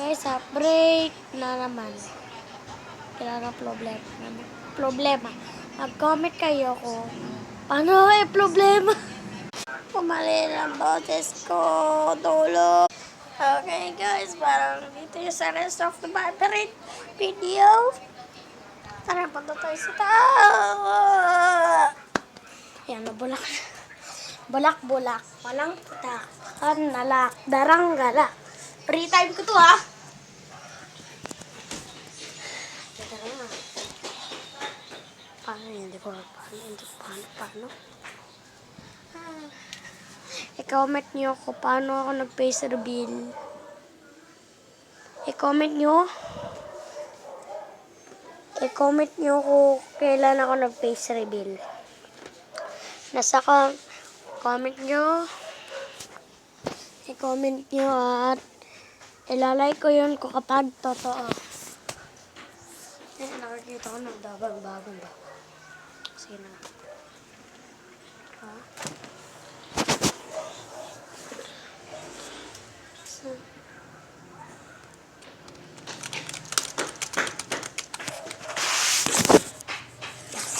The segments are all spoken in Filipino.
Guys, break na naman. Kailangan problema. Mag-comment kayo kung paano problema. Pumali ng boses ko. Tulog. Okay guys, parang dito yung sa rest of the favorite video. Tara, punta tayo sa tao. Yan, nabulak. Bulak-bulak. Walang takan, nalak, darang-gala. Free time ko to, ha? Teka na. Paano yun? Hindi ko paano? I-comment nyo ako paano ako nag-face reveal. I-comment nyo kung kailan ako nag-face reveal. Nasa comment nyo. I-comment nyo at ilalike ko yun kung kapag totoo. Nakikita ko nagdabang-bagang ba? Sige na. Ha?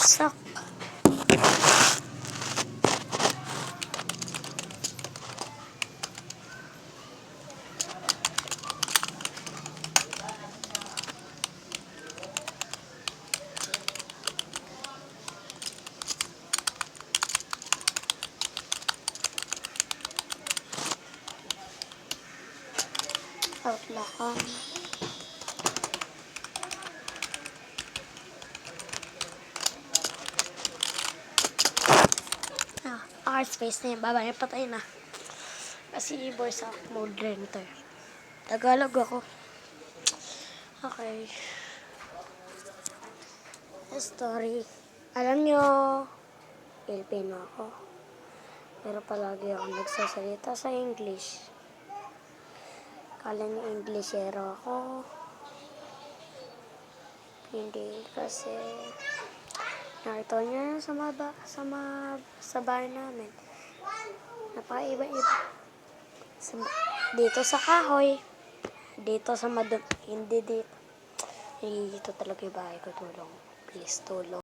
Sak. Outlakan. Space na yun. Babay, patay na. Kasi voice out mode renter. Tagalog ako. Okay. Story. Alam nyo, Pilipino ako. Pero palagi ako nagsasalita sa English. Kala nyo Englishero ako. Hindi kasi nakita nyo sa bahay namin. Napaiba-iba. Dito sa kahoy. Dito sa hindi dito. Dito talaga yung bahay ko. Tulong. Please, tulong.